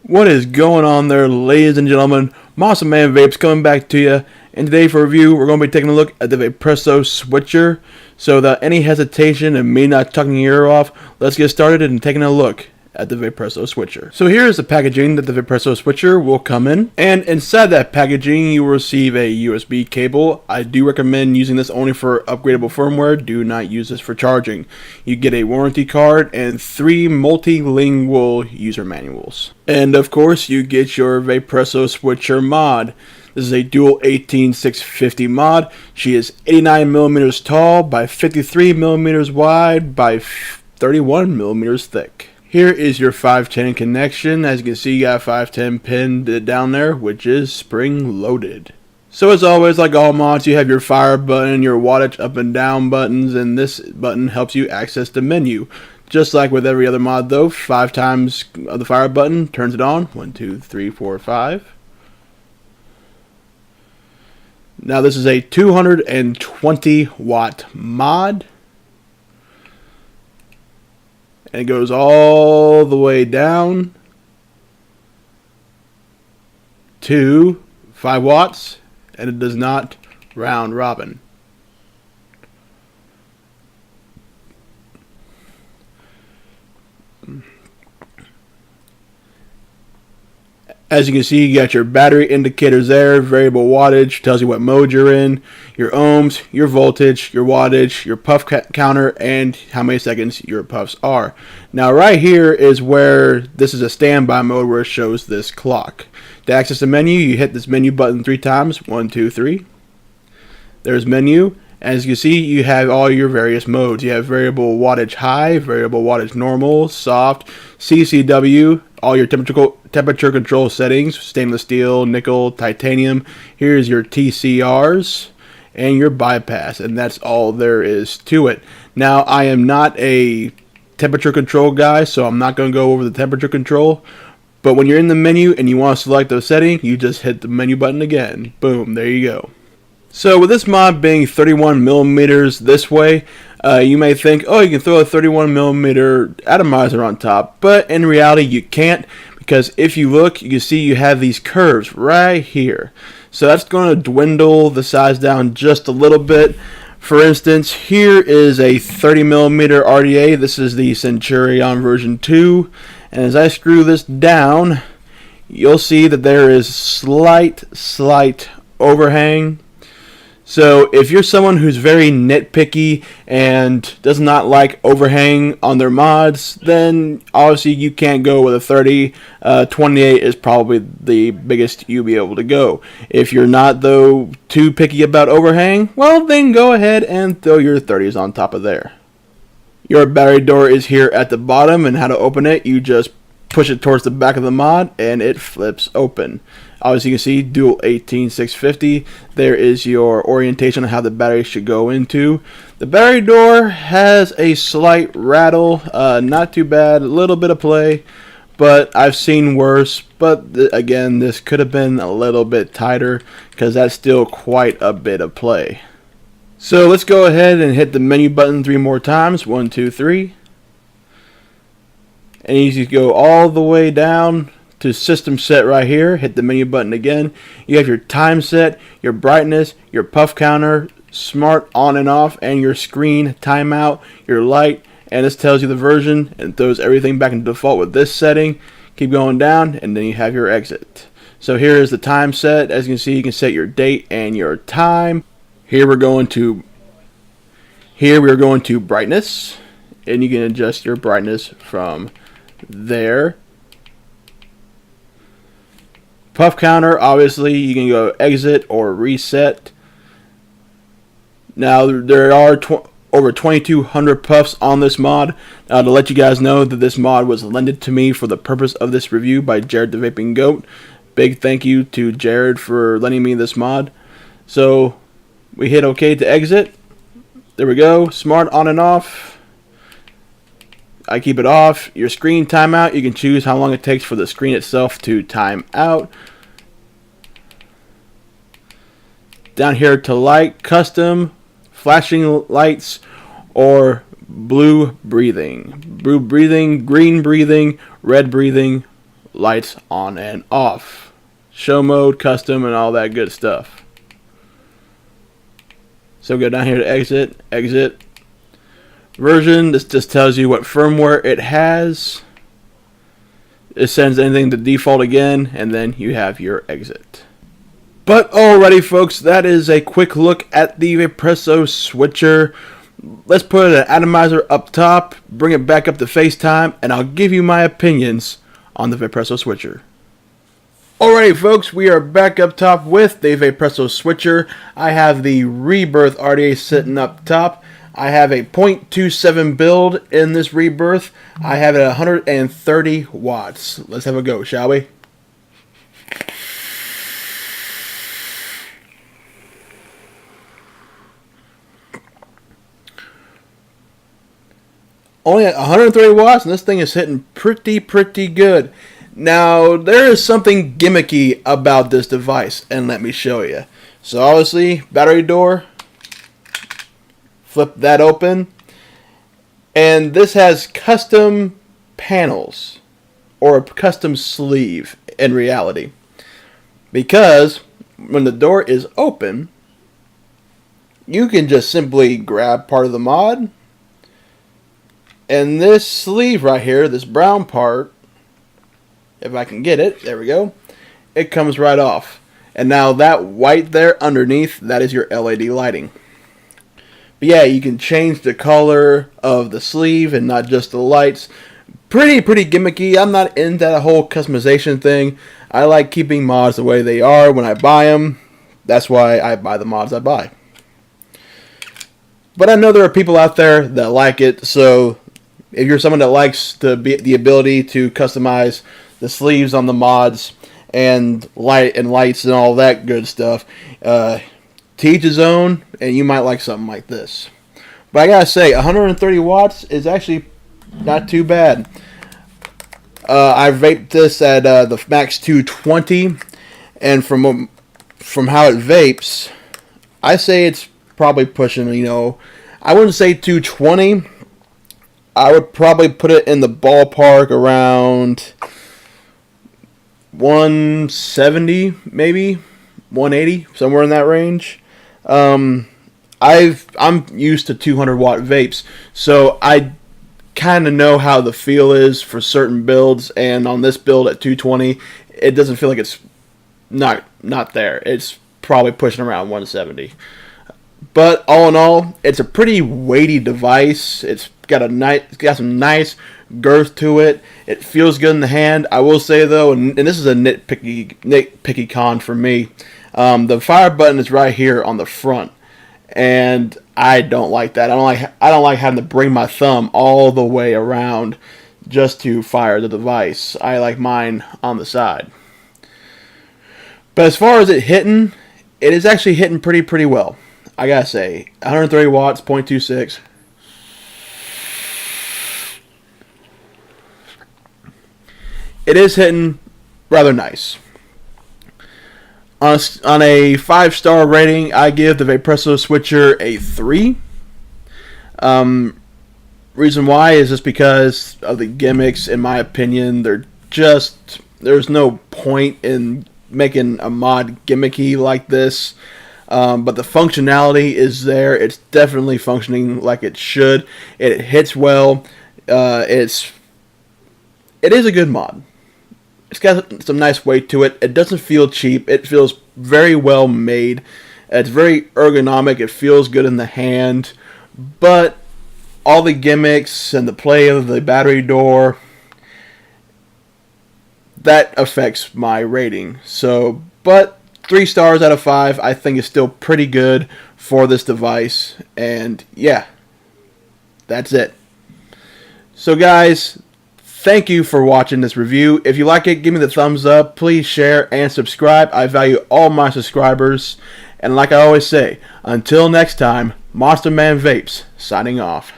What is going on there, ladies and gentlemen? Monster Man Vapes coming back to you. And today for review, we're going to be taking a look at the Vaporesso Switcher. So without any hesitation and me not tucking your ear off, let's get started and taking a look at the Vaporesso Switcher. So here is the packaging that the Vaporesso Switcher will come in. And inside that packaging, you will receive a USB cable. I do recommend using this only for upgradable firmware. Do not use this for charging. You get a warranty card and 3 multilingual user manuals. And of course, you get your Vaporesso Switcher mod. This is a dual 18650 mod. She is 89 millimeters tall by 53 millimeters wide by 31 millimeters thick. Here is your 510 connection. As you can see, you got 510 pinned down there, which is spring loaded. So as always, like all mods, you have your fire button, your wattage up and down buttons, and this button helps you access the menu. Just like with every other mod though, 5 times the fire button turns it on. 1, 2, 3, 4, 5. Now this is a 220 watt mod. And it goes all the way down to 5 watts, and it does not round robin. As you can see, you got your battery indicators there, variable wattage, tells you what mode you're in, your ohms, your voltage, your wattage, your puff counter, and how many seconds your puffs are. Now right here is where this is a standby mode where it shows this clock. To access the menu, you hit this menu button 3 times, 1, 2, 3. There's menu. As you can see, you have all your various modes. You have variable wattage high, variable wattage normal, soft, CCW, all your temperature control settings, stainless steel, nickel, titanium. Here's your TCRs and your bypass, and that's all there is to it. Now, I am not a temperature control guy, so I'm not going to go over the temperature control. But when you're in the menu and you want to select a setting, you just hit the menu button again. Boom, there you go. So with this mod being 31 millimeters this way, you may think, oh, you can throw a 31 millimeter atomizer on top, but in reality you can't, because if you look, you can see you have these curves right here. So that's going to dwindle the size down just a little bit. For instance, here is a 30 millimeter RDA. This is the Centurion version 2, and as I screw this down, you'll see that there is slight overhang. So if you're someone who's very nitpicky and does not like overhang on their mods, then obviously you can't go with a 30. 28 is probably the biggest you'll be able to go. If you're not, though, too picky about overhang, well, then go ahead and throw your 30s on top of there. Your battery door is here at the bottom, and how to open it, you just push it towards the back of the mod and it flips open. Obviously, you can see dual 18650. There is your orientation on how the battery should go into. The battery door has a slight rattle, not too bad, a little bit of play, but I've seen worse. But again, this could have been a little bit tighter because that's still quite a bit of play. So let's go ahead and hit the menu button 3 more times. 1, 2, 3. And you just go all the way down to system set right here. Hit the menu button again. You have your time set, your brightness, your puff counter, smart on and off, and your screen timeout, your light, and this tells you the version and throws everything back into default with this setting. Keep going down, and then you have your exit. So here is the time set. As you can see, you can set your date and your time. Here we're going to brightness, and you can adjust your brightness from there. Puff counter, obviously you can go exit or reset. Now there are over 2,200 puffs on this mod. Now to let you guys know that this mod was lended to me for the purpose of this review by Jared the Vaping Goat. Big thank you to Jared for lending me this mod. So we hit OK to exit. There we go. Smart on and off. I keep it off. Your screen timeout, you can choose how long it takes for the screen itself to time out. Down here to light, custom, flashing lights, or blue breathing. Blue breathing, green breathing, red breathing, lights on and off. Show mode, custom, and all that good stuff. So go down here to exit, exit. Version, this just tells you what firmware it has. It sends anything to default again, and then you have your exit. But alrighty folks, that is a quick look at the Vaporesso Switcher. Let's put an atomizer up top, bring it back up to FaceTime, and I'll give you my opinions on the Vaporesso Switcher. Alrighty folks, we are back up top with the Vaporesso Switcher. I have the Rebirth RDA sitting up top. I have a 0.27 build in this Rebirth. I have it at 130 watts. Let's have a go, shall we? Only at 130 watts, and this thing is hitting pretty good. Now, there is something gimmicky about this device, and let me show you. So obviously, battery door, flip that open, and this has custom panels, or a custom sleeve in reality. Because when the door is open, you can just simply grab part of the mod, and this sleeve right here, this brown part, if I can get it, there we go, it comes right off. And now that white there underneath, that is your LED lighting. But yeah, you can change the color of the sleeve and not just the lights. Pretty gimmicky. I'm not into that whole customization thing. I like keeping mods the way they are when I buy them. That's why I buy the mods I buy. But I know there are people out there that like it, so if you're someone that likes the ability to customize the sleeves on the mods and lights and all that good stuff, to each his own, and you might like something like this. But I gotta say, 130 watts is actually not too bad. I vaped this at the max 220, and from how it vapes, I say it's probably pushing, I wouldn't say 220. I would probably put it in the ballpark around 170, maybe 180, somewhere in that range. I'm used to 200 watt vapes, so I kind of know how the feel is for certain builds. And on this build at 220, it doesn't feel like it's not there. It's probably pushing around 170. But all in all, it's a pretty weighty device. It's got some nice girth to it. It feels good in the hand. I will say though, and this is a nitpicky con for me, the fire button is right here on the front, and I don't like that. I don't like having to bring my thumb all the way around just to fire the device. I like mine on the side. But as far as it hitting, it is actually hitting pretty well. I gotta say, 130 watts, 0.26. It is hitting rather nice. On a 5-star rating, I give the Vaporesso Switcher a 3. Reason why is just because of the gimmicks. In my opinion, there's no point in making a mod gimmicky like this. But the functionality is there. It's definitely functioning like it should. It hits well. It is a good mod. It's got some nice weight to it. It doesn't feel cheap. It feels very well made. It's very ergonomic. It feels good in the hand. But all the gimmicks and the play of the battery door, that affects my rating. So, but 3 stars out of 5, I think is still pretty good for this device. And yeah, that's it. So guys, thank you for watching this review. If you like it, give me the thumbs up. Please share and subscribe. I value all my subscribers. And like I always say, until next time, Monster Man Vapes, signing off.